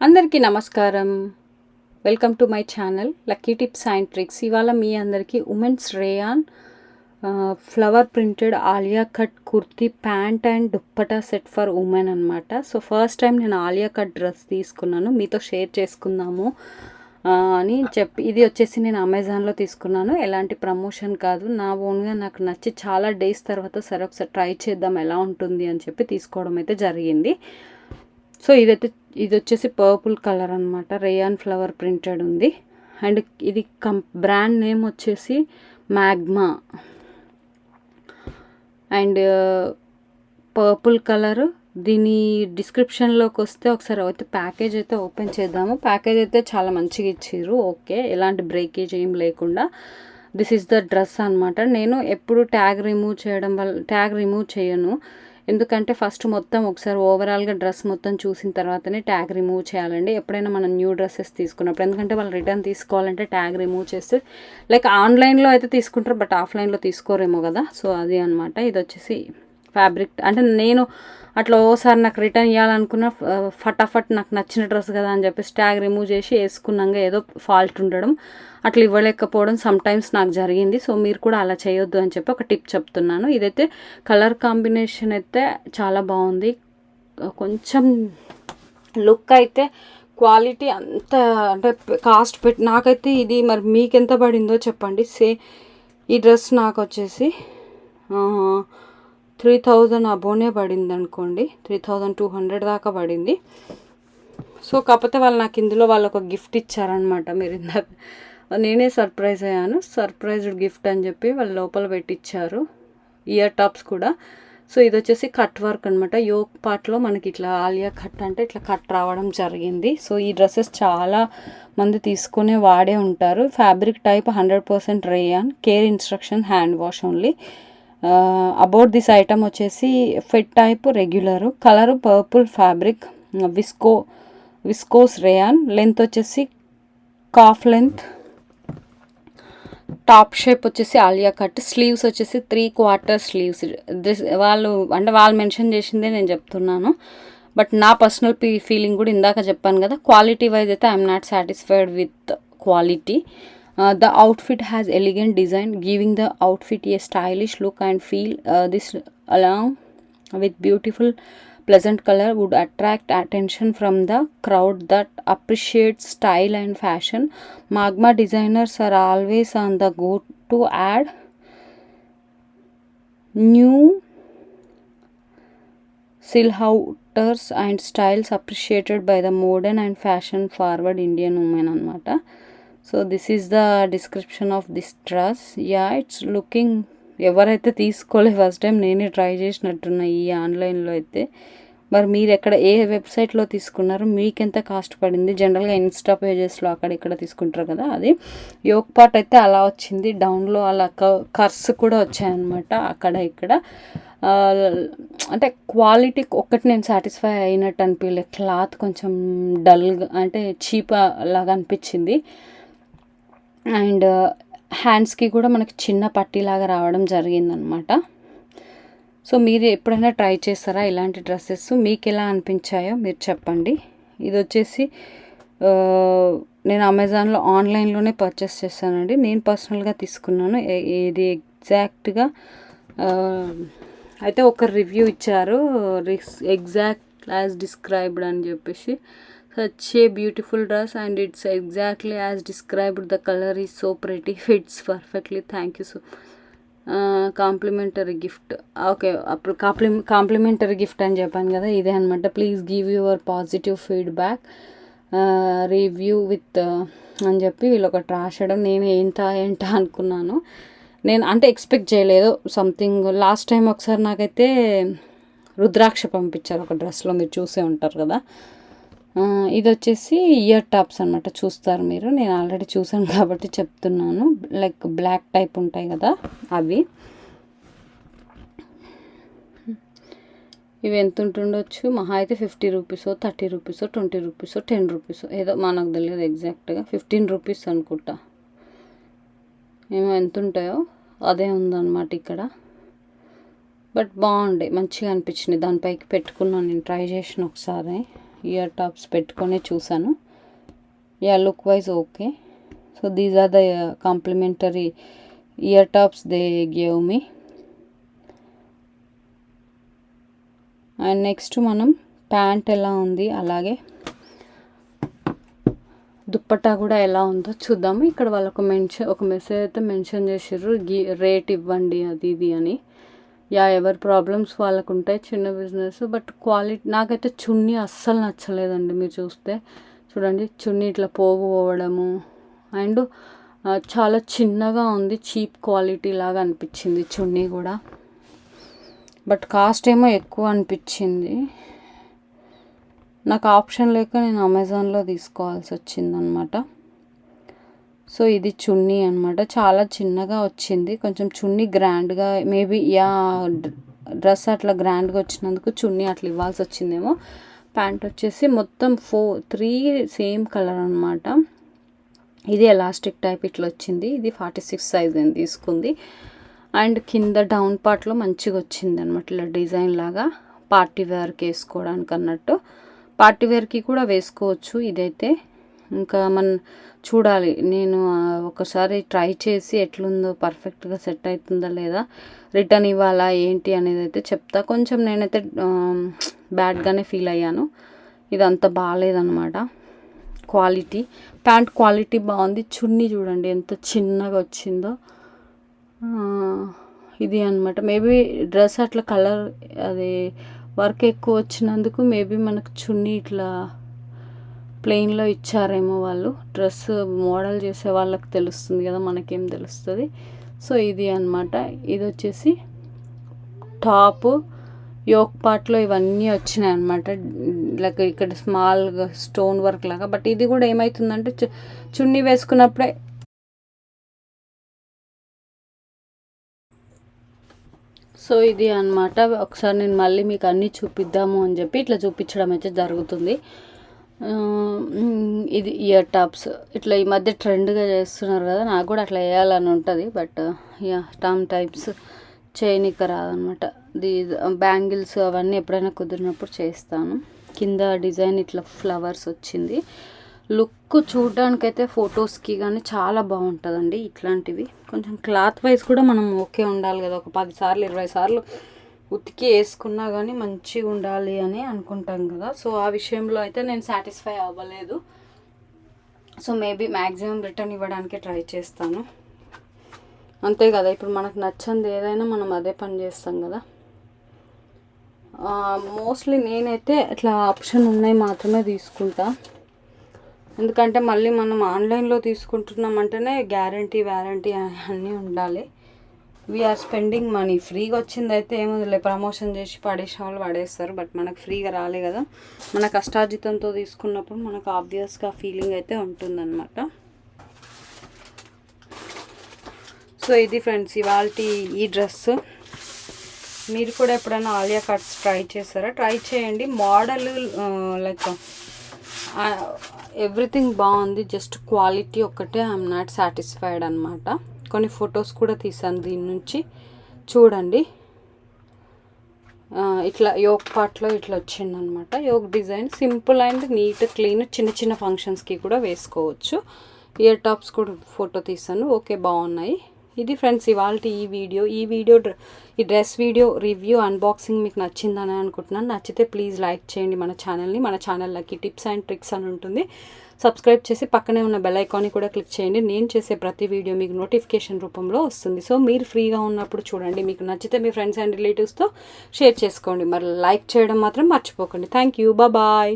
అందరికీ నమస్కారం. Welcome to my channel lucky tips and tricks. ఇవాళ మీ అందరికీ women's rayon flower printed Alia cut kurti pant and dupatta set for women అనమాట. So first time నేను Alia cut dress తీసుకున్నాను, మీతో షేర్ చేసుకుందాము అని చెప్పి. ఇది వచ్చేసి నేను అమెజాన్లో తీసుకున్నాను, ఎలాంటి ప్రమోషన్ కాదు, నా ఓన్గా నాకు నచ్చి చాలా డేస్ తర్వాత సరే ఒకసారి ట్రై చేద్దాం ఎలా ఉంటుంది అని చెప్పి తీసుకోవడం అయితే జరిగింది. సో ఇది వచ్చేసి పర్పుల్ కలర్ అనమాట, రేయాన్ ఫ్లవర్ ప్రింటెడ్ ఉంది. అండ్ ఇది బ్రాండ్ నేమ్ వచ్చేసి మ్యాగ్మా. And purple colour. దీని డిస్క్రిప్షన్లోకి వస్తే ఒకసారి అయితే ప్యాకేజ్ అయితే ఓపెన్ చేద్దాము. ప్యాకేజ్ అయితే చాలా మంచిగా ఇచ్చారు, ఓకే, ఎలాంటి బ్రేకేజ్ ఏం లేకుండా. దిస్ ఈజ్ ద డ్రెస్ అనమాట. నేను ఎప్పుడు ట్యాగ్ రిమూవ్ చేయను, ఎందుకంటే ఫస్ట్ మొత్తం ఒకసారి ఓవరాల్గా డ్రెస్ మొత్తం చూసిన తర్వాతనే ట్యాగ్ రిమూవ్ చేయాలండి ఎప్పుడైనా మనం న్యూ డ్రెస్సెస్ తీసుకున్నప్పుడు. ఎందుకంటే వాళ్ళు రిటర్న్ తీసుకోవాలంటే ట్యాగ్ రిమూవ్ చేస్తే, లైక్ ఆన్లైన్లో అయితే తీసుకుంటారు బట్ ఆఫ్లైన్లో తీసుకోరేమో కదా. సో అది అనమాట. ఇది వచ్చేసి ఫ్యాబ్రిక్, అంటే నేను అట్లా ఓసారి నాకు రిటర్న్ ఇవ్వాలనుకున్న ఫటాఫట్ నాకు నచ్చిన డ్రెస్ కదా అని చెప్పేసి ట్యాగ్ రిమూవ్ చేసి వేసుకున్నాక ఏదో ఫాల్ట్ ఉండడం, అట్లా ఇవ్వలేకపోవడం సమ్టైమ్స్ నాకు జరిగింది. సో మీరు కూడా అలా చేయొద్దు అని చెప్పి ఒక టిప్ చెప్తున్నాను. ఇదైతే కలర్ కాంబినేషన్ అయితే చాలా బాగుంది. కొంచెం లుక్ అయితే క్వాలిటీ అంత అంటే కాస్ట్ పెట్టి, నాకైతే ఇది మరి మీకు ఎంత పడిందో చెప్పండి. ఈ డ్రెస్ నాకు వచ్చేసి 3000 అబోనే పడింది అనుకోండి, 3200 దాకా పడింది. సో కాకపోతే వాళ్ళు నాకు ఇందులో వాళ్ళు ఒక గిఫ్ట్ ఇచ్చారనమాట. మీరు ఇందాక నేనే సర్ప్రైజ్ అయ్యాను, సర్ప్రైజ్డ్ గిఫ్ట్ అని చెప్పి వాళ్ళు లోపల పెట్టించారు, ఇయర్ టాప్స్ కూడా. సో ఇది వచ్చేసి కట్ వర్క్ అనమాట. యోక్ పార్ట్లో మనకి ఇట్లా ఆలియా కట్ అంటే ఇట్లా కట్ రావడం జరిగింది. సో ఈ డ్రెస్సెస్ చాలా మంది తీసుకునే వాడే ఉంటారు. Fabric type 100% rayon, care instruction hand wash only. About this item వచ్చేసి fit type regular, colour purple, fabric viscose rayon, length వచ్చేసి కాఫ్ లెంత్, టాప్ షేప్ వచ్చేసి ఆలియా కట్, స్లీవ్స్ వచ్చేసి 3/4 స్లీవ్స్. వాళ్ళు మెన్షన్ చేసిందే నేను చెప్తున్నాను, బట్ నా పర్సనల్ ఫీలింగ్ కూడా ఇందాక చెప్పాను కదా. క్వాలిటీ వైజ్ అయితే I'm not satisfied with quality. The outfit has elegant design, giving the outfit a stylish look and feel. This along with beautiful pleasant color would attract attention from the crowd that appreciates style and fashion. Magma designers are always on the go to add new silhouettes and styles appreciated by the modern and fashion forward Indian women anamata. So this is the description of this dress. Yeah, it's looking, ఎవరైతే తీసుకోలే first time నేనే try చేసినట్టున్నా ఈ ఆన్లైన్లో అయితే. మరి మీరు ఏ వెబ్సైట్లో తీసుకున్నారు, మీకు ఎంత కాస్ట్ పడింది? జనరల్గా ఇన్స్టా పేజెస్లో అక్కడ ఇక్కడ తీసుకుంటారు కదా, అది యోక్ పార్ట్ అయితే అలా వచ్చింది, డౌన్లో అలా కర్స్ కూడా వచ్చాయన్నమాట అక్కడ ఇక్కడ. అంటే క్వాలిటీ ఒక్కటి నేను సాటిస్ఫై అయినట్టు అనిపించలే, క్లాత్ కొంచెం డల్గా అంటే చీప్ లాగా అనిపించింది. అండ్ హ్యాండ్స్కి కూడా మనకి చిన్న పట్టీలాగా రావడం జరిగిందనమాట. సో మీరు ఎప్పుడైనా ట్రై చేస్తారా ఇలాంటి డ్రెస్సెస్? మీకు ఎలా అనిపించాయో మీరు చెప్పండి. ఇది వచ్చేసి నేను అమెజాన్లో ఆన్లైన్లోనే పర్చేస్ చేశానండి, నేను పర్సనల్గా తీసుకున్నాను. ఇది ఎగ్జాక్ట్గా అయితే ఒక రివ్యూ ఇచ్చారు, ఎగ్జాక్ట్ యాజ్ డిస్క్రైబ్డ్ అని చెప్పేసి. Such a beautiful dress and it's exactly as described. The color is so pretty, fits perfectly. Thank you so complementary gift. Okay, అప్పుడు కాంప్లిమెంటరీ గిఫ్ట్ అని చెప్పాను కదా, ఇదే అనమాట. Please give your positive feedback review with అని చెప్పి వీళ్ళు ఒకటి రాసడం. నేను ఏంటా అనుకున్నాను, నేను అంటే ఎక్స్పెక్ట్ చేయలేదు సంథింగ్. లాస్ట్ టైం ఒకసారి నాకైతే రుద్రాక్ష పంపించారు ఒక డ్రెస్లో, మీరు చూసే ఉంటారు కదా. ఇది వచ్చేసి ఇయర్ టాప్స్ అనమాట, చూస్తారు మీరు, నేను ఆల్రెడీ చూసాను కాబట్టి చెప్తున్నాను. లైక్ బ్లాక్ టైప్ ఉంటాయి కదా అవి. ఇవి ఎంత ఉంటుండొచ్చు, మహా అయితే 50 రూపీసో 30 రూపీసో 20 రూపీసో 10 రూపీసో ఏదో మనకు తెలియదు ఎగ్జాక్ట్గా. 15 రూపీస్ అనుకుంటా, ఏమో ఎంత ఉంటాయో అదే ఉందన్నమాట ఇక్కడ. బట్ బాగుండే, మంచిగా అనిపించింది, దానిపైకి పెట్టుకున్నాను, నేను ట్రై చేసిన ఒకసారి. ఇయర్ టాప్స్ పెట్టుకొని చూసాను. Look wise okay. So these are the complimentary ear tops they gave me. And next మనం ప్యాంట్ ఎలా ఉంది, అలాగే దుప్పట్టా కూడా ఎలా ఉందో చూద్దాము. ఇక్కడ వాళ్ళు ఒక మెసేజ్ అయితే మెన్షన్ చేసారు, రేట్ ఇవ్వండి అది ఇది అని. ఎవరి ప్రాబ్లమ్స్ వాళ్ళకు ఉంటాయి, చిన్న బిజినెస్. బట్ క్వాలిటీ నాకైతే చున్నీ అస్సలు నచ్చలేదండి. మీరు చూడండి చున్నీ ఇట్లా పోవడము అండ్ చాలా చిన్నగా ఉంది, చీప్ క్వాలిటీ లాగా అనిపించింది చున్నీ కూడా. బట్ కాస్ట్ ఏమో ఎక్కువ అనిపించింది. నాకు ఆప్షన్ లేక నేను అమెజాన్లో తీసుకోవాల్సి వచ్చిందనమాట. సో ఇది చున్నీ అనమాట, చాలా చిన్నగా వచ్చింది. కొంచెం చున్నీ గ్రాండ్గా మేబీ డ్రెస్ అట్లా గ్రాండ్గా వచ్చినందుకు చున్నీ అట్లా ఇవ్వాల్సి వచ్చిందేమో. ప్యాంట్ వచ్చేసి మొత్తం 3 సేమ్ కలర్ అనమాట. ఇది ఎలాస్టిక్ టైప్ ఇట్లా వచ్చింది. ఇది 46 సైజ్ అని తీసుకుంది. అండ్ కింద డౌన్ పార్ట్లో మంచిగా వచ్చింది అనమాట, ఇలా డిజైన్ లాగా పార్టీ వేర్కి వేసుకోవడానికి అన్నట్టు. పార్టీ వేర్కి కూడా వేసుకోవచ్చు ఇదైతే. ఇంకా మనం చూడాలి, నేను ఒకసారి ట్రై చేసి ఎట్లుందో పర్ఫెక్ట్గా సెట్ అవుతుందా లేదా, రిటర్న్ ఇవ్వాలా ఏంటి అనేది అయితే చెప్తా. కొంచెం నేనైతే బ్యాడ్గానే ఫీల్ అయ్యాను, ఇదంతా బాగాలేదన్నమాట క్వాలిటీ. ప్యాంట్ క్వాలిటీ బాగుంది. చున్నీ చూడండి ఎంత చిన్నగా వచ్చిందో. ఇది అనమాట. మేబీ డ్రెస్ అట్లా కలర్ అది వర్క్ ఎక్కువ వచ్చినందుకు మేబీ మనకు చున్నీ ఇట్లా ప్లెయిన్లో ఇచ్చారేమో వాళ్ళు. డ్రెస్ మోడల్ చేసే వాళ్ళకి తెలుస్తుంది కదా, మనకేం తెలుస్తుంది. సో ఇది అనమాట. ఇది వచ్చేసి టాపు, యోక్ పార్ట్లో ఇవన్నీ వచ్చినాయి అనమాట. లైక్ ఇక్కడ స్మాల్ స్టోన్ వర్క్ లాగా. బట్ ఇది కూడా ఏమవుతుందంటే చున్నీ వేసుకున్నప్పుడే సో ఇది అనమాట. ఒకసారి నేను మళ్ళీ మీకు అన్నీ చూపిద్దాము అని చెప్పి ఇట్లా చూపించడం అయితే జరుగుతుంది. ఇది ఇయర్ టాప్స్ ఇట్లా ఈ మధ్య ట్రెండ్గా చేస్తున్నారు కదా, నాకు కూడా అట్లా వేయాలని ఉంటుంది. బట్ టామ్ టైప్స్ చేయనిక రాదనమాట. బ్యాంగిల్స్ అవన్నీ ఎప్పుడైనా కుదిరినప్పుడు చేస్తాను. కింద డిజైన్ ఇట్లా ఫ్లవర్స్ వచ్చింది. లుక్ చూడడానికైతే ఫొటోస్కి కానీ చాలా బాగుంటుందండి ఇట్లాంటివి. కొంచెం క్లాత్ వైజ్ కూడా మనం ఓకే ఉండాలి కదా, ఒక 10 సార్లు 20 సార్లు ఉతికి వేసుకున్నా కానీ మంచిగా ఉండాలి అని అనుకుంటాం కదా. సో ఆ విషయంలో అయితే నేను సాటిస్ఫై అవ్వలేదు. సో మేబీ మ్యాక్సిమం రిటర్న్ ఇవ్వడానికే ట్రై చేస్తాను, అంతే కదా. ఇప్పుడు మనకు నచ్చంది ఏదైనా మనం అదే పని చేస్తాం కదా. మోస్ట్లీ నేనైతే ఇట్లా ఆప్షన్ ఉన్నాయి మాత్రమే తీసుకుంటా. ఎందుకంటే మళ్ళీ మనం ఆన్లైన్లో తీసుకుంటున్నామంటేనే గ్యారంటీ వ్యారంటీ అన్నీ ఉండాలి. We are spending money. ఫ్రీగా వచ్చింది అయితే ఏముందిలే, ప్రమోషన్ చేసి పడేసిన వాళ్ళు పడేస్తారు. బట్ మనకు ఫ్రీగా రాలే కదా, మన కష్టార్జితంతో తీసుకున్నప్పుడు మనకు ఆబ్వియస్గా ఫీలింగ్ అయితే ఉంటుందన్నమాట. సో ఇది ఫ్రెండ్స్ ఇవాళ ఈ డ్రెస్. మీరు కూడా ఎప్పుడైనా ఆలియా కట్స్ ట్రై చేస్తారా? ట్రై చేయండి. మోడల్ లైక్ ఎవ్రీథింగ్ బాగుంది, జస్ట్ క్వాలిటీ ఒక్కటే ఐఎమ్ నాట్ సాటిస్ఫైడ్ అనమాట. కొన్ని ఫొటోస్ కూడా తీసాను దీని నుంచి, చూడండి. ఇట్లా యోక్ పార్ట్లో ఇట్లా వచ్చిందనమాట. Yoke design simple and neat clean, చిన్న చిన్న ఫంక్షన్స్కి కూడా వేసుకోవచ్చు. ఇయర్ టాప్స్ కూడా ఫోటో తీసాను, ఓకే బాగున్నాయి. ఇది ఫ్రెండ్స్ ఇవాళ ఈ డ్రెస్ వీడియో రివ్యూ అన్బాక్సింగ్ మీకు నచ్చిందని అనుకుంటున్నాను. నచ్చితే ప్లీజ్ లైక్ చేయండి మన ఛానల్ని. మన ఛానల్లోకి టిప్స్ అండ్ ట్రిక్స్ అని ఉంటుంది, సబ్స్క్రైబ్ చేసి పక్కనే ఉన్న బెల్ ఐకాన్ని కూడా క్లిక్ చేయండి. నేను చేసే ప్రతి వీడియో మీకు నోటిఫికేషన్ రూపంలో వస్తుంది. సో మీరు ఫ్రీగా ఉన్నప్పుడు చూడండి. మీకు నచ్చితే మీ ఫ్రెండ్స్ అండ్ రిలేటివ్స్తో షేర్ చేసుకోండి. మరి లైక్ చేయడం మాత్రం మర్చిపోకండి. Thank you, bye.